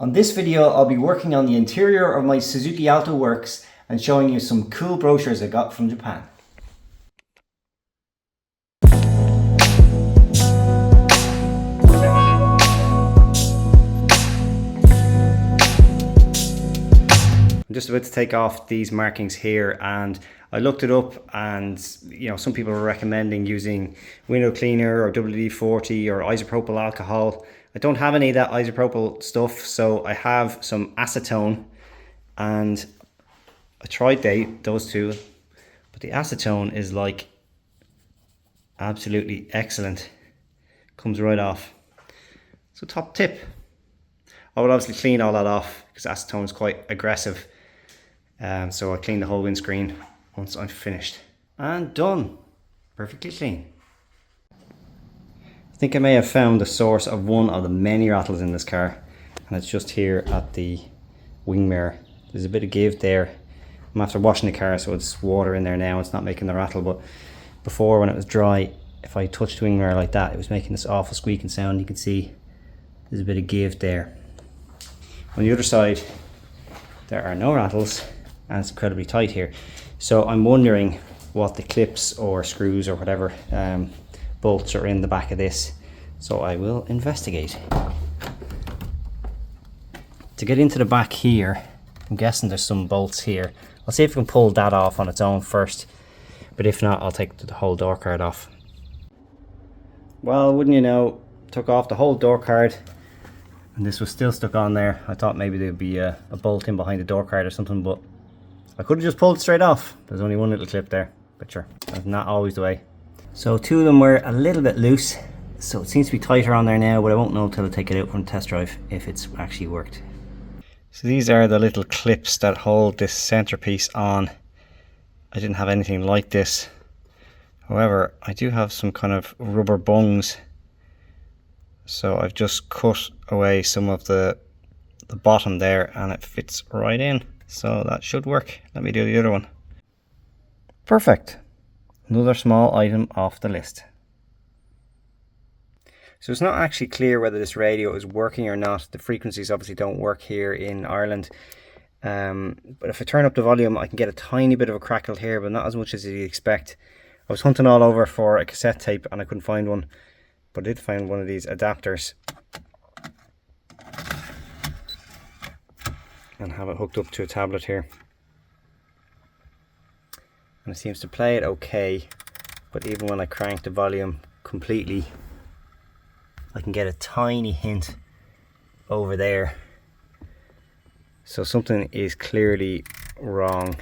On this video, I'll be working on the interior of my Suzuki Alto Works and showing you some cool brochures I got from Japan. I'm just about to take off these markings here, and I looked it up, and some people were recommending using window cleaner or WD-40 or isopropyl alcohol. I don't have any of that isopropyl stuff, so I have some acetone, and I tried those two, but the acetone is like absolutely excellent. Comes right off. So top tip. I will obviously clean all that off because acetone is quite aggressive. So I clean the whole windscreen once I'm finished. And done. Perfectly clean. I think I may have found the source of one of the many rattles in this car, and it's just here at the wing mirror. There's a bit of give there. I'm after washing the car, so it's water in there now. It's not making the rattle, but before, when it was dry, if I touched the wing mirror like that, it was making this awful squeaking sound. You can see there's a bit of give there. On the other side, there are no rattles, and it's incredibly tight here. So I'm wondering what the clips or screws or whatever bolts are in the back of this. So I will investigate. To get into the back here, I'm guessing there's some bolts here. I'll see if I can pull that off on its own first, but if not, I'll take the whole door card off. Well, wouldn't you know, took off the whole door card, and this was still stuck on there. I thought maybe there'd be a bolt in behind the door card or something, but I could have just pulled it straight off. There's only one little clip there, but sure, that's not always the way. So two of them were a little bit loose, so it seems to be tighter on there now, but I won't know until I take it out from the test drive if it's actually worked. So these are the little clips that hold this centerpiece on. I didn't have anything like this. However, I do have some kind of rubber bungs. So I've just cut away some of the bottom there, and it fits right in. So that should work. Let me do the other one. Perfect. Another small item off the list. So it's not actually clear whether this radio is working or not. The frequencies obviously don't work here in Ireland. But if I turn up the volume, I can get a tiny bit of a crackle here, but not as much as you'd expect. I was hunting all over for a cassette tape and I couldn't find one, but I did find one of these adapters and have it hooked up to a tablet here. And it seems to play it okay, but even when I crank the volume completely, I can get a tiny hint over there. So something is clearly wrong.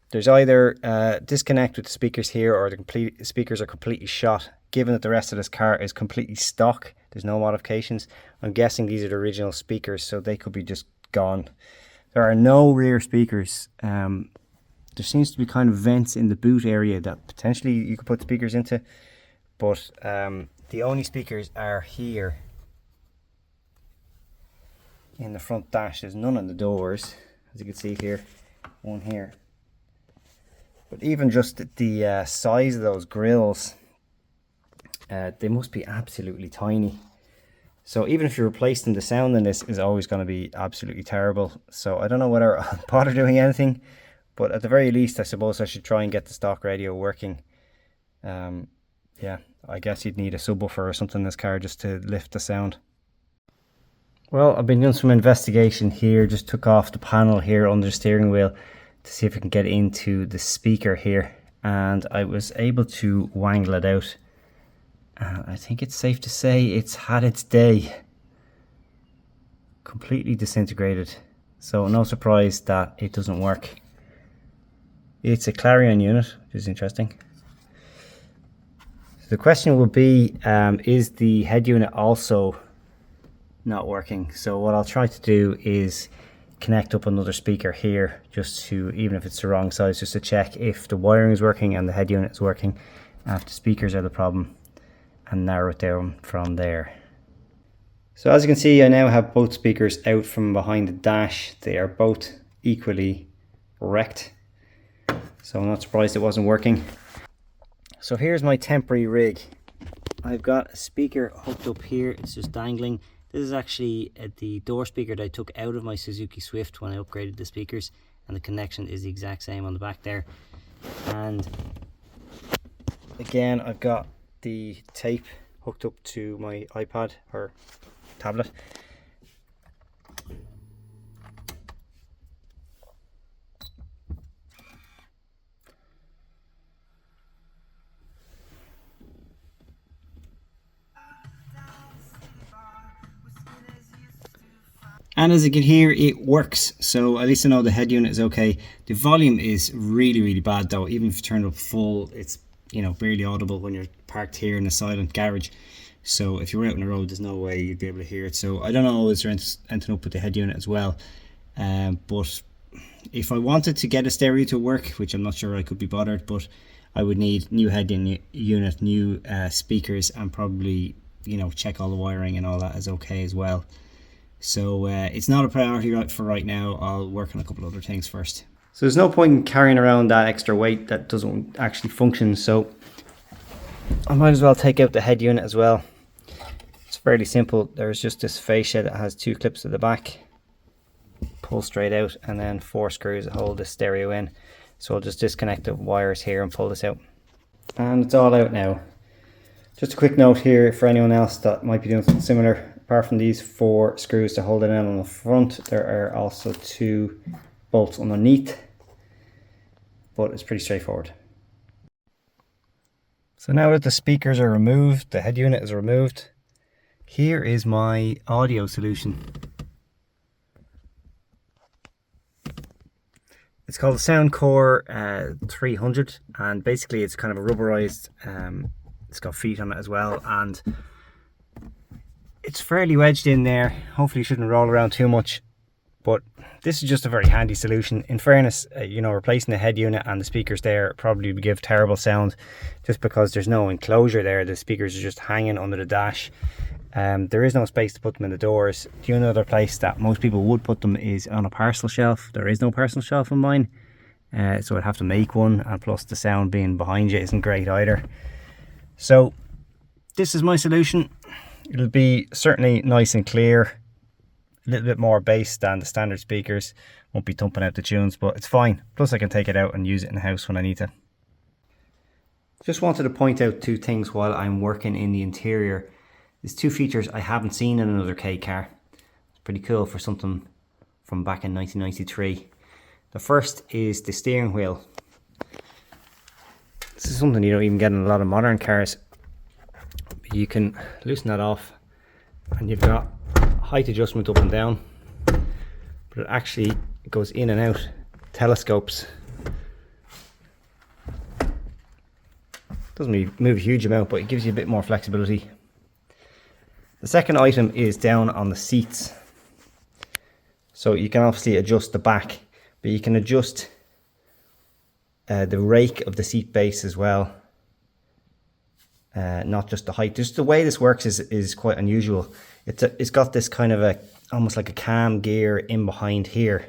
There's either a disconnect with the speakers here, or the speakers are completely shot. Given that the rest of this car is completely stock, there's no modifications, I'm guessing these are the original speakers, so they could be just gone. There are no rear speakers. There seems to be kind of vents in the boot area that potentially you could put speakers into, but the only speakers are here in the front dash. There's none on the doors, as you can see here, one here. But even just the size of those grills, they must be absolutely tiny. So even if you replace them, the sound in this is always going to be absolutely terrible. So I don't know whether I'll bother doing anything, but at the very least, I suppose I should try and get the stock radio working. Yeah, I guess you'd need a subwoofer or something in this car just to lift the sound. Well, I've been doing some investigation here. Just took off the panel here under the steering wheel to see if I can get into the speaker here, and I was able to wangle it out. I think it's safe to say it's had its day. Completely disintegrated. So no surprise that it doesn't work. It's a Clarion unit, which is interesting. So the question will be, is the head unit also not working? So what I'll try to do is connect up another speaker here, just to, even if it's the wrong size, just to check if the wiring is working and the head unit is working, and if the speakers are the problem, and narrow it down from there. So as you can see, I now have both speakers out from behind the dash. They are both equally wrecked, so I'm not surprised it wasn't working. So here's my temporary rig. I've got a speaker hooked up here. It's just dangling. This is actually the door speaker that I took out of my Suzuki Swift when I upgraded the speakers, and the connection is the exact same on the back there. And again, I've got the tape hooked up to my iPad or tablet. And as you can hear, it works. So at least I know the head unit is okay. The volume is really bad though. Even if you turn it up full, it's, you know, barely audible when you're parked here in a silent garage. So if you're out on the road, there's no way you'd be able to hear it. So I don't know, is there anything up with the head unit as well? But if I wanted to get a stereo to work, which I'm not sure I could be bothered, but I would need new head unit, new speakers, and probably, you know, check all the wiring and all that is okay as well. So it's not a priority for right now. I'll work on a couple other things first. So there's no point in carrying around that extra weight that doesn't actually function. So I might as well take out the head unit as well. It's fairly simple. There's just this fascia that has 2 clips at the back. Pull straight out, and then 4 screws that hold the stereo in. So I'll just disconnect the wires here and pull this out. And it's all out now. Just a quick note here for anyone else that might be doing something similar. Apart from these 4 screws to hold it in on the front, there are also 2 bolts underneath, but it's pretty straightforward. So now that the speakers are removed, the head unit is removed, here is my audio solution. It's called the Soundcore 300, and basically it's kind of a rubberized, it's got feet on it as well, and it's fairly wedged in there. Hopefully it shouldn't roll around too much, but this is just a very handy solution. In fairness, you know, replacing the head unit and the speakers there probably would give terrible sound just because there's no enclosure there. The speakers are just hanging under the dash. There is no space to put them in the doors. The only other place that most people would put them is on a parcel shelf. There is no parcel shelf on mine, so I'd have to make one, and plus the sound being behind you isn't great either. So this is my solution. It'll be certainly nice and clear, a little bit more bass than the standard speakers. Won't be thumping out the tunes, but it's fine. Plus I can take it out and use it in the house when I need to. Just wanted to point out 2 things while I'm working in the interior. There's 2 features I haven't seen in another K car. It's pretty cool for something from back in 1993. The first is the steering wheel. This is something you don't even get in a lot of modern cars. You can loosen that off, and you've got height adjustment up and down, but it actually goes in and out, telescopes. Doesn't move a huge amount, but it gives you a bit more flexibility. The second item is down on the seats. So you can obviously adjust the back, but you can adjust the rake of the seat base as well. Not just the height. Just the way this works is quite unusual. It's got this kind of almost like a cam gear in behind here.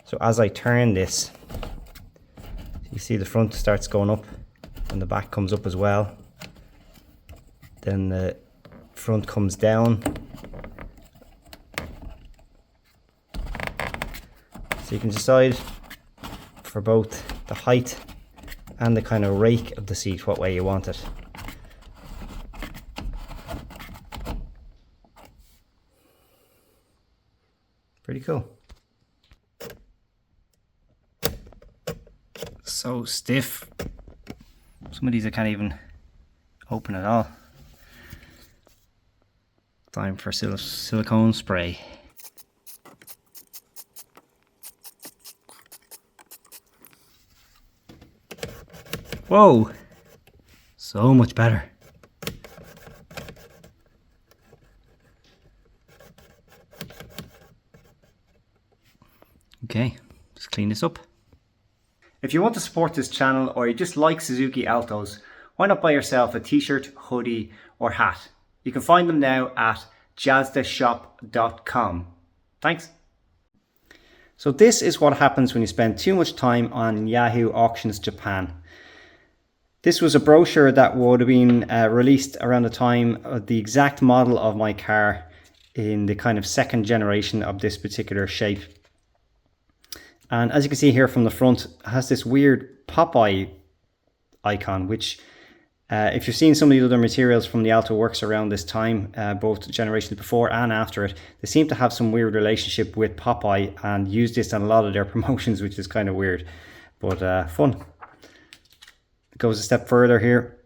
So as I turn this, you see the front starts going up and the back comes up as well. Then the front comes down. So you can decide for both the height and the kind of rake of the seat what way you want it. Pretty cool. So stiff. Some of these I can't even open at all. Time for silicone spray. Whoa! So much better. Okay, just clean this up. If you want to support this channel, or you just like Suzuki Altos, why not buy yourself a t-shirt, hoodie or hat? You can find them now at jazdashop.com. Thanks. So this is what happens when you spend too much time on Yahoo Auctions Japan. This was a brochure that would have been released around the time of the exact model of my car in the kind of second generation of this particular shape. And as you can see here from the front, it has this weird Popeye icon, which if you've seen some of the other materials from the Alto Works around this time, both generations before and after it, they seem to have some weird relationship with Popeye and use this on a lot of their promotions, which is kind of weird, but fun. It goes a step further here.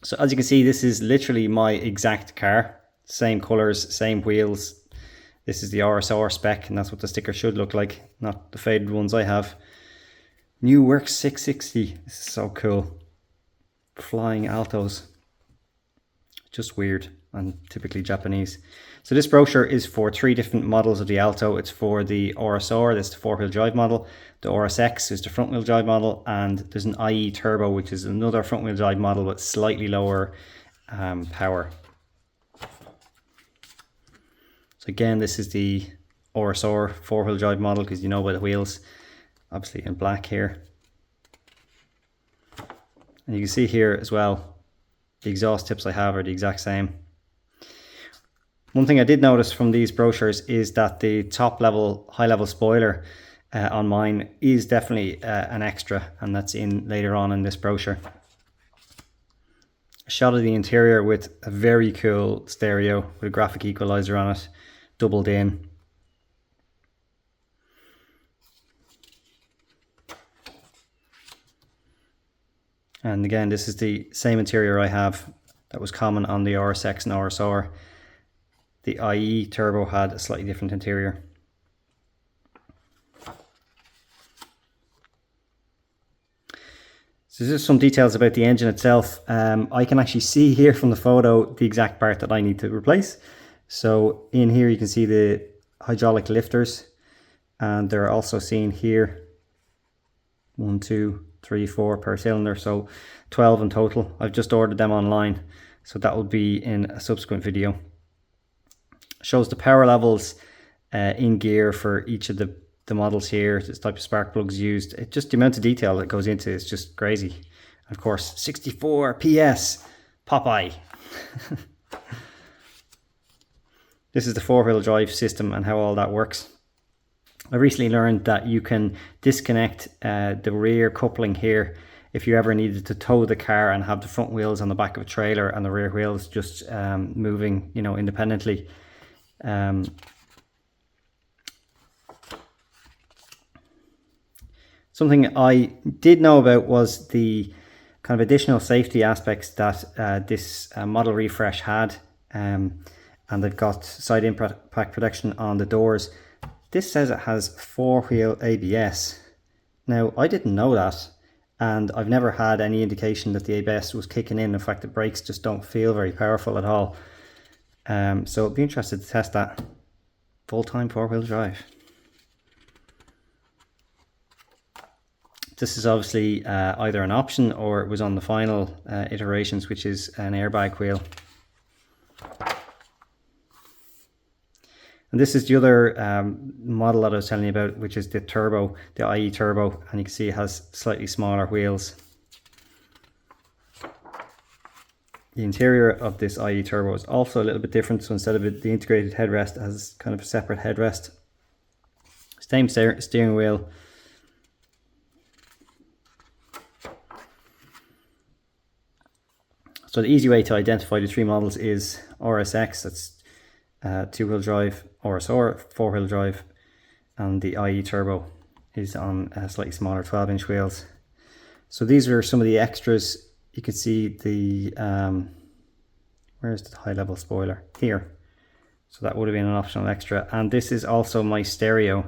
So as you can see, this is literally my exact car. Same colors, same wheels. This is the RSR spec, and that's what the sticker should look like, not the faded ones I have. New Works 660. This is so cool. Flying Altos. Just weird and typically Japanese. So this brochure is for 3 different models of the Alto. It's for the RSR, that's the 4-wheel drive model. The RSX is the front-wheel drive model, and there's an IE Turbo, which is another front-wheel drive model with slightly lower power. So again, this is the RSR 4-wheel drive model, because you know by the wheels, obviously in black here. And you can see here as well, the exhaust tips I have are the exact same. One thing I did notice from these brochures is that the top level, high level spoiler on mine is definitely an extra, and that's in later on in this brochure. A shot of the interior with a very cool stereo with a graphic equalizer on it, doubled in. And again, this is the same interior I have that was common on the RSX and RSR. The IE Turbo had a slightly different interior. So this is some details about the engine itself. I can actually see here from the photo the exact part that I need to replace. So in here you can see the hydraulic lifters, and they're also seen here. 1, 2, 3, 4 per cylinder, so 12 in total. I've just ordered them online, so that will be in a subsequent video. Shows the power levels in gear for each of the models here, this type of spark plugs used. It just, the amount of detail that goes into it is just crazy. Of course, 64 PS Popeye. This is the 4-wheel drive system and how all that works. I recently learned that you can disconnect the rear coupling here if you ever needed to tow the car and have the front wheels on the back of a trailer and the rear wheels just moving, you know, independently. Something I did know about was the kind of additional safety aspects that this model refresh had, and they've got side impact protection on the doors. This says it has 4-wheel ABS. Now, I didn't know that, and I've never had any indication that the ABS was kicking in. In fact, the brakes just don't feel very powerful at all. So I'd be interested to test that. Full-time 4-wheel drive. This is obviously either an option or it was on the final iterations, which is an airbag wheel. And this is the other model that I was telling you about, which is the Turbo, the IE Turbo, and you can see it has slightly smaller wheels. The interior of this IE Turbo is also a little bit different, so instead of the integrated headrest, it has kind of a separate headrest. Same steering wheel. So the easy way to identify the 3 models is RSX, that's 2-wheel drive, RSR 4-wheel drive, and the IE Turbo is on slightly smaller 12-inch wheels. So these are some of the extras. You can see the where's the high level spoiler? Here. So that would have been an optional extra. And this is also my stereo,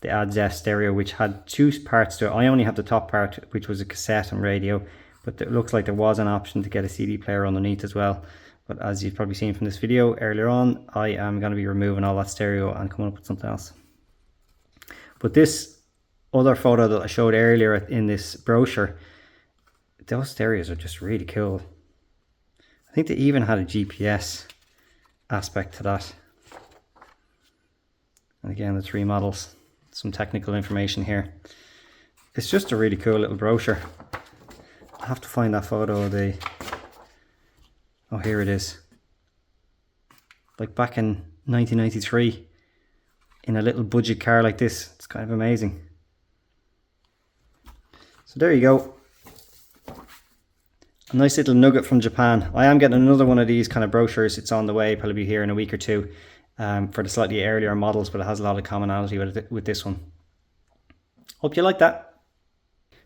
the ADS stereo, which had 2 parts to it. I only have the top part, which was a cassette and radio, but it looks like there was an option to get a CD player underneath as well. But as you've probably seen from this video earlier on, I am going to be removing all that stereo and coming up with something else. But this other photo that I showed earlier in this brochure, those stereos are just really cool. I think they even had a GPS aspect to that. And again, the 3 models, some technical information here. It's just a really cool little brochure. have to find that photo of the... Oh, here it is. Like back in 1993 in a little budget car like this. It's kind of amazing. So there you go. A nice little nugget from Japan. I am getting another one of these kind of brochures. It's on the way, probably here in a week or two, for the slightly earlier models, but it has a lot of commonality with this one. Hope you like that.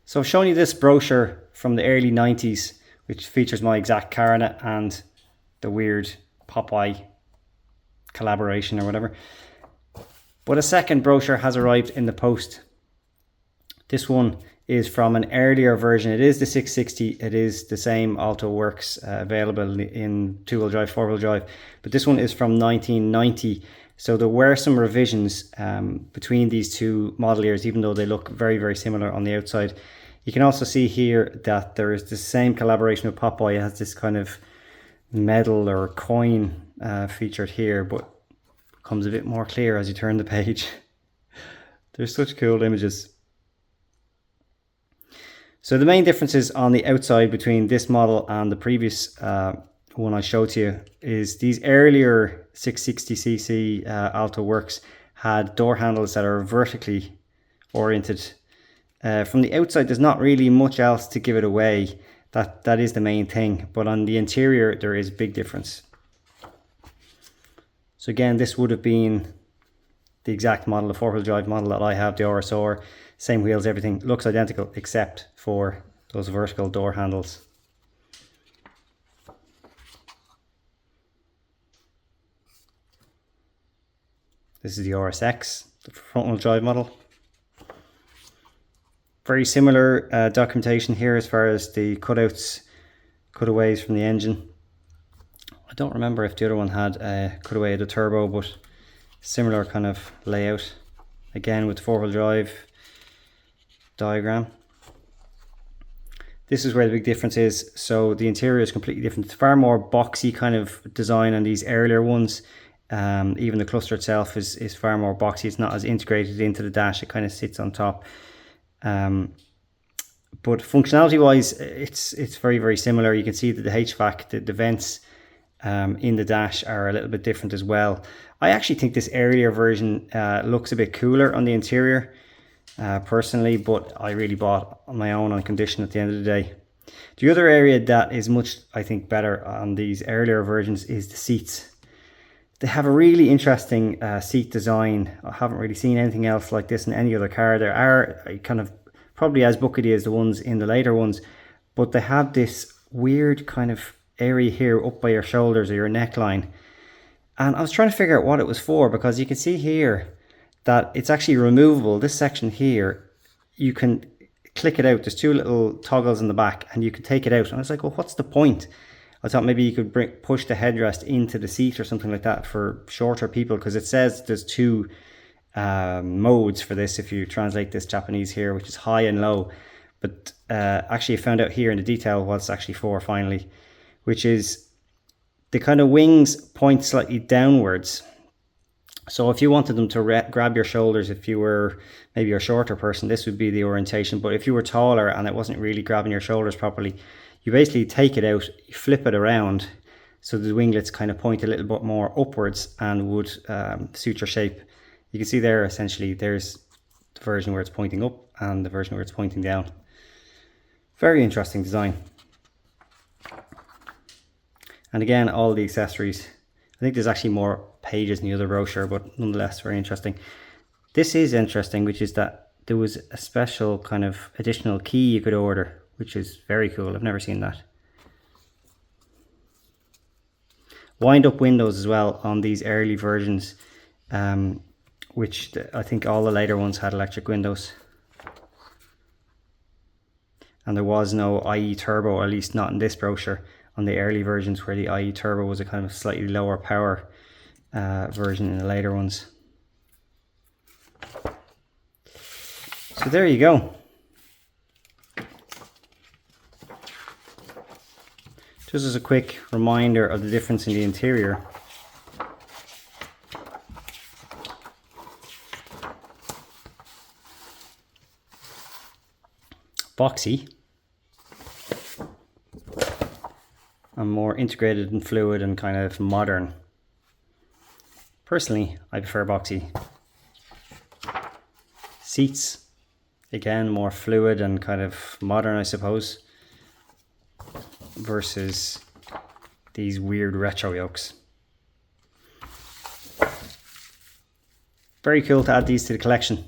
So I've shown you this brochure from the early 90s, which features my exact car in it and the weird Popeye collaboration or whatever. But a second brochure has arrived in the post. This one is from an earlier version. It is the 660. It is the same Alto Works, available in 2-wheel drive, 4-wheel drive. But this one is from 1990. So there were some revisions between these two model years, even though they look very, very similar on the outside. You can also see here that there is the same collaboration with Popeye. It has this kind of medal or coin featured here, but becomes a bit more clear as you turn the page. There's such cool images. So the main differences on the outside between this model and the previous one I showed to you is these earlier 660cc Alto Works had door handles that are vertically oriented. From the outside, there's not really much else to give it away. That is the main thing. But on the interior, there is a big difference. So again, this would have been the exact model, the 4-wheel drive model that I have, the RSR. Same wheels, everything looks identical except for those vertical door handles. This is the RSX, the front-wheel drive model. Very similar documentation here as far as the cutouts, cutaways from the engine. I don't remember if the other one had a cutaway of the turbo, but similar kind of layout. Again with the 4-wheel drive diagram. This is where the big difference is. So the interior is completely different. It's far more boxy kind of design on these earlier ones. Even the cluster itself is far more boxy. It's not as integrated into the dash. It kind of sits on top. But functionality wise, it's very, very similar. You can see that the HVAC, the vents in the dash are a little bit different as well. I actually think this earlier version looks a bit cooler on the interior personally, but I really bought on my own on condition at the end of the day. The other area that is much, I think, better on these earlier versions is the seats. They have a really interesting seat design. I haven't really seen anything else like this in any other car. There are kind of probably as buckety as the ones in the later ones, but they have this weird kind of area here up by your shoulders or your neckline. And I was trying to figure out what it was for, because you can see here that it's actually removable. This section here, you can click it out. There's two little toggles in the back and you can take it out. And I was like, well, what's the point? I thought maybe you could push the headrest into the seat or something like that for shorter people, because it says there's two modes for this if you translate this Japanese here, which is high and low. But actually I found out here in the detail what it's actually for finally, which is the kind of wings point slightly downwards. So if you wanted them to grab your shoulders, if you were maybe a shorter person, this would be the orientation. But if you were taller and it wasn't really grabbing your shoulders properly, you basically take it out, you flip it around so the winglets kind of point a little bit more upwards and would suit your shape. You can see there, essentially, there's the version where it's pointing up and the version where it's pointing down. Very interesting design. And again, all the accessories. I think there's actually more pages in the other brochure, but nonetheless very interesting. This is interesting, which is that there was a special kind of additional key you could order, which is very cool. I've never seen that. Wind up windows as well on these early versions, which I think all the later ones had electric windows. And there was no IE turbo, or at least not in this brochure, on the early versions, where the IE turbo was a kind of slightly lower power version in the later ones. So there you go. Just as a quick reminder of the difference in the interior. Boxy. and more integrated and fluid and kind of modern. Personally, I prefer boxy. Seats, again, more fluid and kind of modern, I suppose, versus these weird retro yokes. Very cool to add these to the collection.